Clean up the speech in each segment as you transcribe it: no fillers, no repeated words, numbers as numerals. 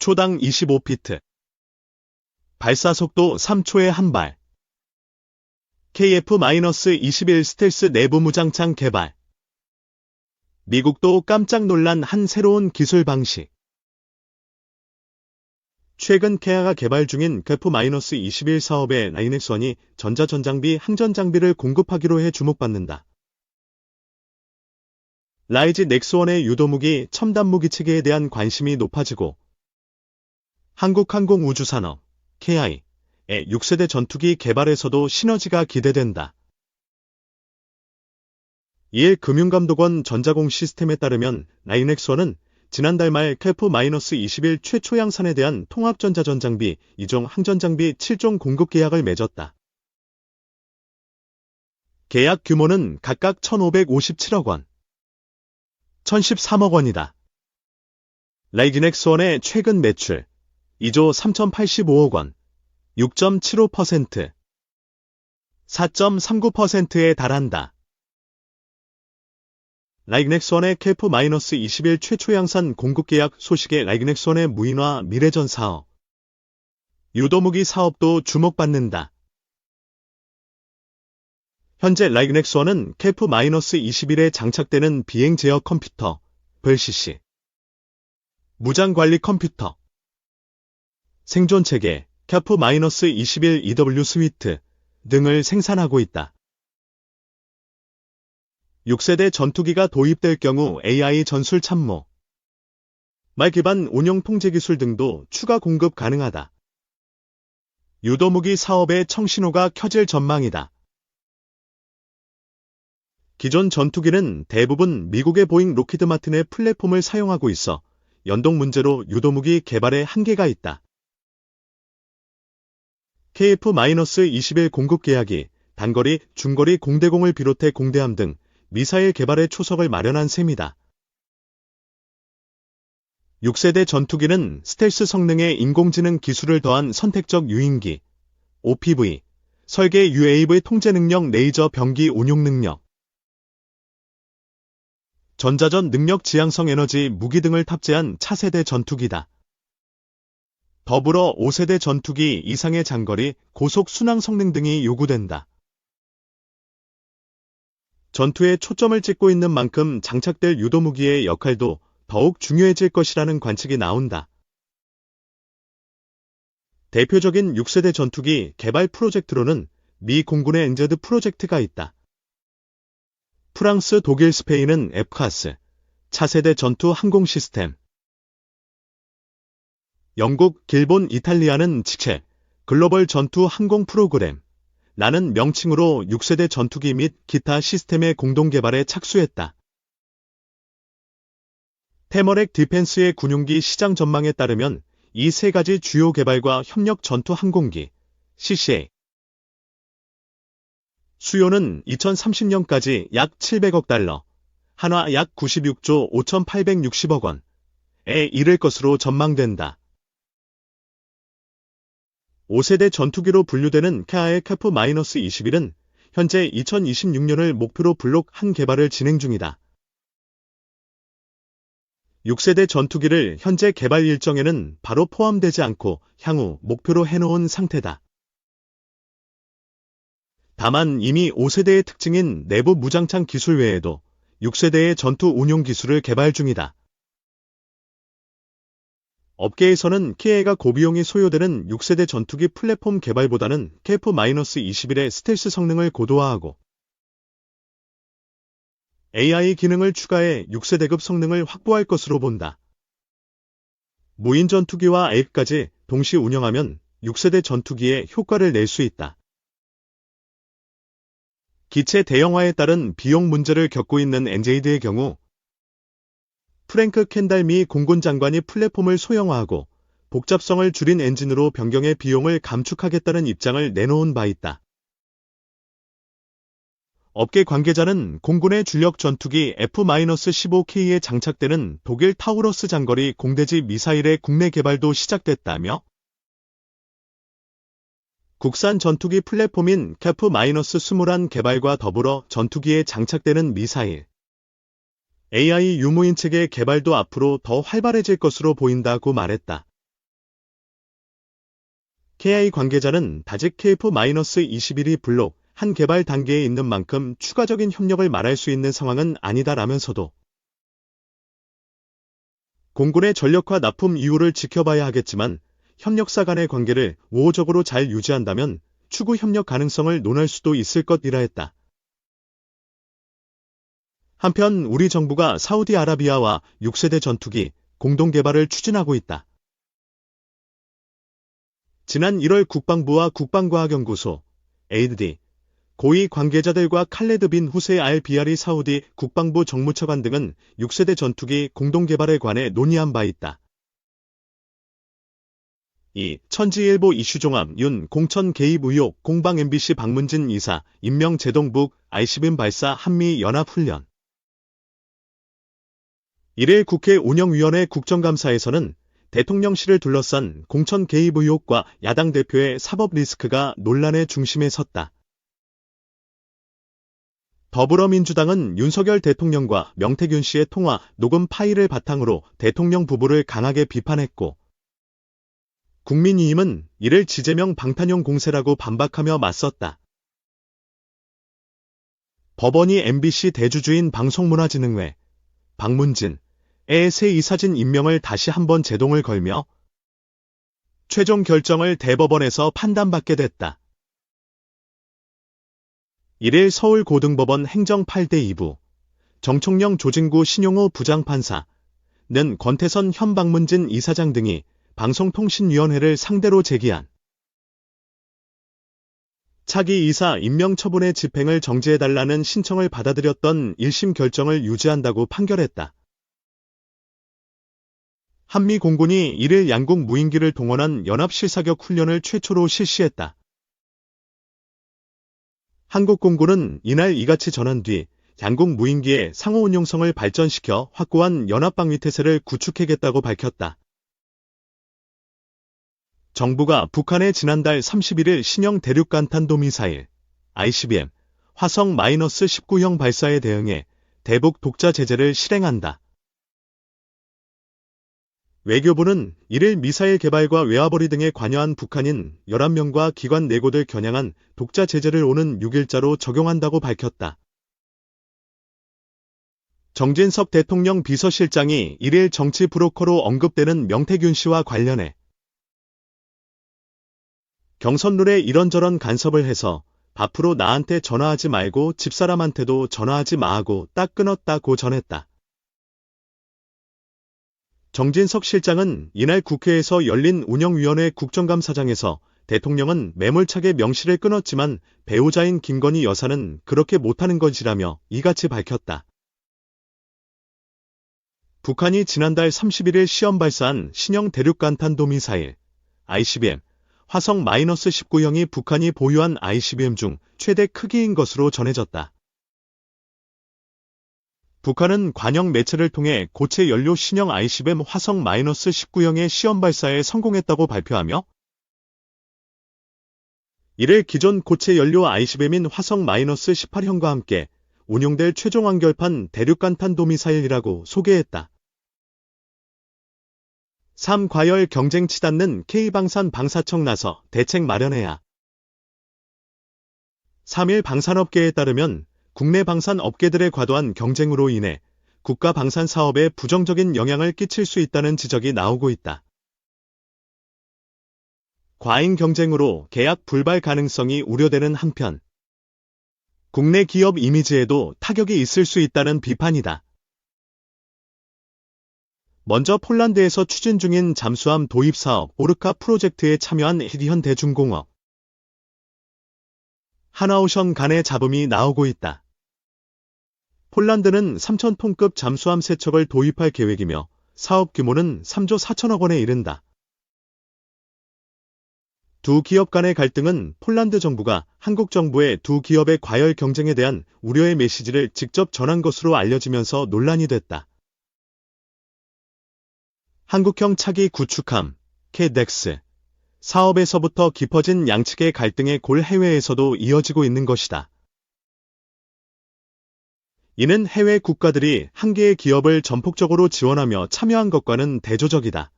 초당 25피트. 발사속도 3초에 한 발. KF-21 스텔스 내부 무장창 개발. 미국도 깜짝 놀란 한 새로운 기술 방식. 최근 캐아가 개발 중인 KF-21 사업에 라이넥스원이 전자전장비, 항전장비를 공급하기로 해 주목받는다. 라이즈 넥스원의 유도무기, 첨단무기 체계에 대한 관심이 높아지고 한국항공우주산업, KI의 6세대 전투기 개발에서도 시너지가 기대된다. 이에 금융감독원 전자공 시스템에 따르면 라이넥스원은 지난달 말 KF-21 최초 양산에 대한 통합전자전장비 2종 항전장비 7종 공급 계약을 맺었다. 계약 규모는 각각 1,557억 원, 1,013억 원이다. 라이넥스원의 최근 매출 2조 3,085억 원, 6.75%, 4.39%에 달한다. 라이넥스원의 KF-21 최초 양산 공급 계약 소식에 라이넥스원의 무인화 미래전 사업, 유도무기 사업도 주목받는다. 현재 라이넥스원은 KF-21에 장착되는 비행 제어 컴퓨터, VCC, 무장관리 컴퓨터, 생존체계, KF-21 EW 스위트 등을 생산하고 있다. 6세대 전투기가 도입될 경우 AI 전술 참모, 말 기반 운용 통제 기술 등도 추가 공급 가능하다. 유도무기 사업의 청신호가 켜질 전망이다. 기존 전투기는 대부분 미국의 보잉 록히드 마틴의 플랫폼을 사용하고 있어 연동 문제로 유도무기 개발에 한계가 있다. KF-21 공급 계약이 단거리, 중거리 공대공을 비롯해 공대함 등 미사일 개발의 초석을 마련한 셈이다. 6세대 전투기는 스텔스 성능에 인공지능 기술을 더한 선택적 유인기, OPV, 설계 UAV 통제 능력, 레이저 병기 운용 능력, 전자전 능력, 지향성 에너지, 무기 등을 탑재한 차세대 전투기다. 더불어 5세대 전투기 이상의 장거리, 고속 순항 성능 등이 요구된다. 전투에 초점을 찍고 있는 만큼 장착될 유도무기의 역할도 더욱 중요해질 것이라는 관측이 나온다. 대표적인 6세대 전투기 개발 프로젝트로는 미 공군의 엔제드 프로젝트가 있다. 프랑스, 독일, 스페인은 FCAS, 차세대 전투 항공 시스템, 영국, 일본, 이탈리아는 직책, 글로벌 전투 항공 프로그램, 라는 명칭으로 6세대 전투기 및 기타 시스템의 공동 개발에 착수했다. 테머렉 디펜스의 군용기 시장 전망에 따르면 이 세 가지 주요 개발과 협력 전투 항공기, CCA, 수요는 2030년까지 약 700억 달러, 한화 약 96조 5,860억 원에 이를 것으로 전망된다. 5세대 전투기로 분류되는 캐아의 KF-21은 현재 2026년을 목표로 블록 한 개발을 진행 중이다. 6세대 전투기를 현재 개발 일정에는 바로 포함되지 않고 향후 목표로 해놓은 상태다. 다만 이미 5세대의 특징인 내부 무장창 기술 외에도 6세대의 전투 운용 기술을 개발 중이다. 업계에서는 KA가 고비용이 소요되는 6세대 전투기 플랫폼 개발보다는 KF-21의 스텔스 성능을 고도화하고 AI 기능을 추가해 6세대급 성능을 확보할 것으로 본다. 무인 전투기와 AI까지 동시 운영하면 6세대 전투기에 효과를 낼 수 있다. 기체 대형화에 따른 비용 문제를 겪고 있는 NJD의 경우 프랭크 켄달 미 공군 장관이 플랫폼을 소형화하고 복잡성을 줄인 엔진으로 변경의 비용을 감축하겠다는 입장을 내놓은 바 있다. 업계 관계자는 공군의 주력 전투기 F-15K에 장착되는 독일 타우러스 장거리 공대지 미사일의 국내 개발도 시작됐다며 국산 전투기 플랫폼인 KF-21 개발과 더불어 전투기에 장착되는 미사일, AI 유무인 체계 개발도 앞으로 더 활발해질 것으로 보인다고 말했다. KI 관계자는 아직 KF-21이 블록 한 개발 단계에 있는 만큼 추가적인 협력을 말할 수 있는 상황은 아니다라면서도 공군의 전력화 납품 이후를 지켜봐야 하겠지만 협력사 간의 관계를 우호적으로 잘 유지한다면 추후 협력 가능성을 논할 수도 있을 것이라 했다. 한편 우리 정부가 사우디아라비아와 6세대 전투기 공동 개발을 추진하고 있다. 지난 1월 국방부와 국방과학연구소, ADD, 고위 관계자들과 칼레드 빈 후세 al-비아리 사우디 국방부 정무처관 등은 6세대 전투기 공동 개발에 관해 논의한 바 있다. 이 천지일보 이슈종합 윤 공천 개입 의혹 공방 MBC 박문진 이사 임명 제동북 ICBM 발사 한미연합훈련 1일 국회 운영위원회 국정감사에서는 대통령실을 둘러싼 공천 개입 의혹과 야당 대표의 사법 리스크가 논란의 중심에 섰다. 더불어민주당은 윤석열 대통령과 명태균 씨의 통화 녹음 파일을 바탕으로 대통령 부부를 강하게 비판했고 국민의힘은 이를 지재명 방탄용 공세라고 반박하며 맞섰다. 법원이 MBC 대주주인 방송문화진흥회, 박문진의 새 이사진 임명을 다시 한번 제동을 걸며 최종 결정을 대법원에서 판단받게 됐다. 1일 서울고등법원 행정 8대 2부 정총영 조진구 신용호 부장판사는 권태선 현 박문진 이사장 등이 방송통신위원회를 상대로 제기한 차기 이사 임명 처분의 집행을 정지해달라는 신청을 받아들였던 1심 결정을 유지한다고 판결했다. 한미공군이 1일 양국 무인기를 동원한 연합실사격 훈련을 최초로 실시했다. 한국공군은 이날 이같이 전한 뒤 양국 무인기의 상호 운용성을 발전시켜 확고한 연합방위태세를 구축하겠다고 밝혔다. 정부가 북한의 지난달 31일 신형 대륙간탄도미사일 ICBM 화성-19형 발사에 대응해 대북 독자 제재를 실행한다. 외교부는 1일 미사일 개발과 외화벌이 등에 관여한 북한인 11명과 기관 내고들 겨냥한 독자 제재를 오는 6일자로 적용한다고 밝혔다. 정진석 대통령 비서실장이 1일 정치 브로커로 언급되는 명태균 씨와 관련해 경선룰에 이런저런 간섭을 해서 앞으로 나한테 전화하지 말고 집사람한테도 전화하지 마하고 딱 끊었다고 전했다. 정진석 실장은 이날 국회에서 열린 운영위원회 국정감사장에서 대통령은 매몰차게 명시를 끊었지만 배우자인 김건희 여사는 그렇게 못하는 것이라며 이같이 밝혔다. 북한이 지난달 31일 시험 발사한 신형 대륙간탄도미사일 ICBM 화성-19형이 북한이 보유한 ICBM 중 최대 크기인 것으로 전해졌다. 북한은 관영 매체를 통해 고체 연료 신형 ICBM 화성-19형의 시험 발사에 성공했다고 발표하며 이를 기존 고체 연료 ICBM인 화성-18형과 함께 운용될 최종 완결판 대륙간탄도미사일이라고 소개했다. 3. 과열 경쟁 치닫는 K방산 방사청 나서 대책 마련해야. 3일 방산업계에 따르면 국내 방산 업계들의 과도한 경쟁으로 인해 국가 방산 사업에 부정적인 영향을 끼칠 수 있다는 지적이 나오고 있다. 과잉 경쟁으로 계약 불발 가능성이 우려되는 한편 국내 기업 이미지에도 타격이 있을 수 있다는 비판이다. 먼저 폴란드에서 추진 중인 잠수함 도입 사업 오르카 프로젝트에 참여한 해리현 대중공업, 하나오션 간의 잡음이 나오고 있다. 폴란드는 3,000톤급 잠수함 3척을 도입할 계획이며 사업 규모는 3조 4천억 원에 이른다. 두 기업 간의 갈등은 폴란드 정부가 한국 정부의 두 기업의 과열 경쟁에 대한 우려의 메시지를 직접 전한 것으로 알려지면서 논란이 됐다. 한국형 차기 구축함, KDX 사업에서부터 깊어진 양측의 갈등의 골 해외에서도 이어지고 있는 것이다. 이는 해외 국가들이 한 개의 기업을 전폭적으로 지원하며 참여한 것과는 대조적이다.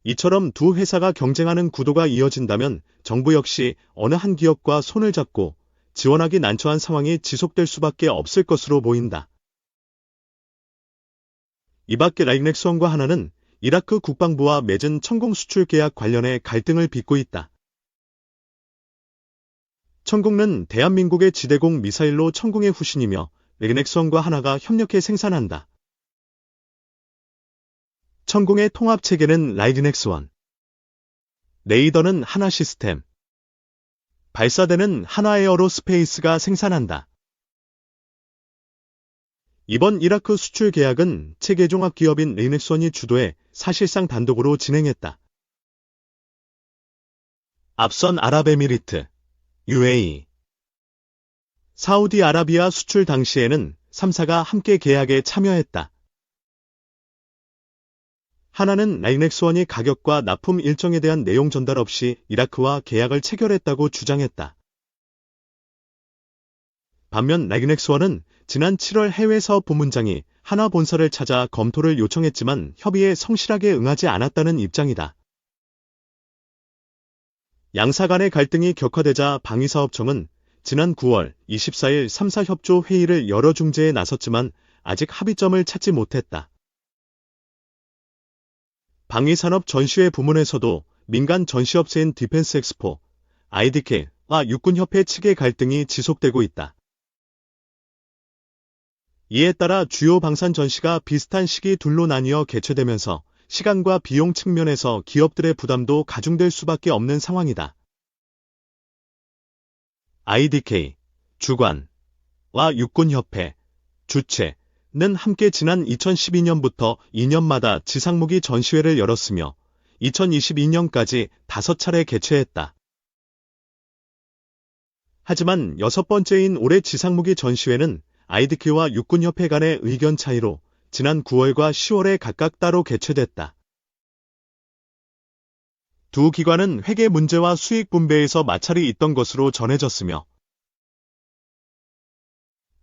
이처럼 두 회사가 경쟁하는 구도가 이어진다면 정부 역시 어느 한 기업과 손을 잡고 지원하기 난처한 상황이 지속될 수밖에 없을 것으로 보인다. 이 밖에 라이넥스원과 하나는 이라크 국방부와 맺은 천공 수출 계약 관련해 갈등을 빚고 있다. 천공은 대한민국의 지대공 미사일로 천공의 후신이며 라이넥스원과 하나가 협력해 생산한다. 천공의 통합체계는 라이넥스원, 레이더는 하나 시스템, 발사대는 하나에어로스페이스가 생산한다. 이번 이라크 수출 계약은 체계 종합 기업인 라이넥스원이 주도해 사실상 단독으로 진행했다. 앞선 아랍에미리트, UAE, 사우디아라비아 수출 당시에는 3사가 함께 계약에 참여했다. 하나는 라이넥스원이 가격과 납품 일정에 대한 내용 전달 없이 이라크와 계약을 체결했다고 주장했다. 반면 라이넥스원은 지난 7월 해외사업 부문장이 하나 본사를 찾아 검토를 요청했지만 협의에 성실하게 응하지 않았다는 입장이다. 양사 간의 갈등이 격화되자 방위사업청은 지난 9월 24일 3사 협조 회의를 열어 중재에 나섰지만 아직 합의점을 찾지 못했다. 방위산업 전시회 부문에서도 민간 전시업체인 디펜스 엑스포, IDK와 육군협회 측의 갈등이 지속되고 있다. 이에 따라 주요 방산 전시가 비슷한 시기 둘로 나뉘어 개최되면서 시간과 비용 측면에서 기업들의 부담도 가중될 수밖에 없는 상황이다. IDK, 주관과 육군협회, 주최는 함께 지난 2012년부터 2년마다 지상무기 전시회를 열었으며 2022년까지 5차례 개최했다. 하지만 6번째인 올해 지상무기 전시회는 IDK와 육군협회 간의 의견 차이로 지난 9월과 10월에 각각 따로 개최됐다. 두 기관은 회계 문제와 수익 분배에서 마찰이 있던 것으로 전해졌으며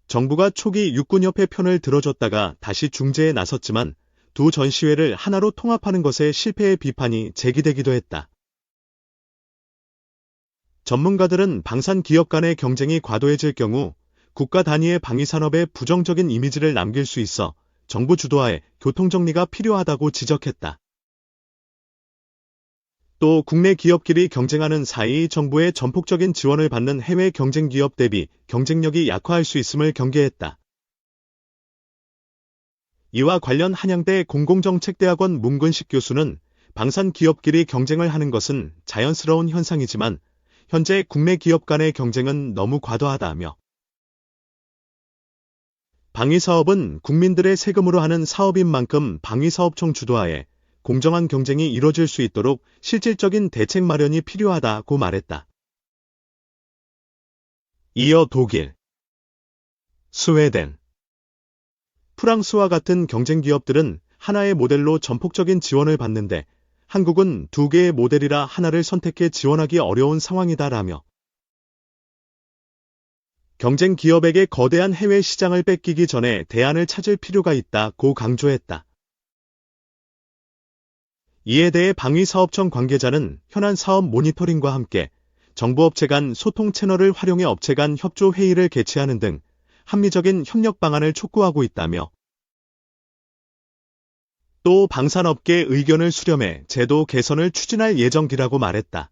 정부가 초기 육군협회 편을 들어줬다가 다시 중재에 나섰지만 두 전시회를 하나로 통합하는 것에 실패의 비판이 제기되기도 했다. 전문가들은 방산 기업 간의 경쟁이 과도해질 경우 국가 단위의 방위산업에 부정적인 이미지를 남길 수 있어 정부 주도하에 교통정리가 필요하다고 지적했다. 또 국내 기업끼리 경쟁하는 사이 정부의 전폭적인 지원을 받는 해외 경쟁 기업 대비 경쟁력이 약화할 수 있음을 경계했다. 이와 관련 한양대 공공정책대학원 문근식 교수는 방산 기업끼리 경쟁을 하는 것은 자연스러운 현상이지만 현재 국내 기업 간의 경쟁은 너무 과도하다며 방위사업은 국민들의 세금으로 하는 사업인 만큼 방위사업청 주도하에 공정한 경쟁이 이뤄질 수 있도록 실질적인 대책 마련이 필요하다고 말했다. 이어 독일, 스웨덴, 프랑스와 같은 경쟁 기업들은 하나의 모델로 전폭적인 지원을 받는데 한국은 두 개의 모델이라 하나를 선택해 지원하기 어려운 상황이다라며 경쟁 기업에게 거대한 해외 시장을 뺏기기 전에 대안을 찾을 필요가 있다고 강조했다. 이에 대해 방위사업청 관계자는 현안 사업 모니터링과 함께 정부업체 간 소통 채널을 활용해 업체 간 협조 회의를 개최하는 등 합리적인 협력 방안을 촉구하고 있다며 또 방산업계 의견을 수렴해 제도 개선을 추진할 예정이라고 말했다.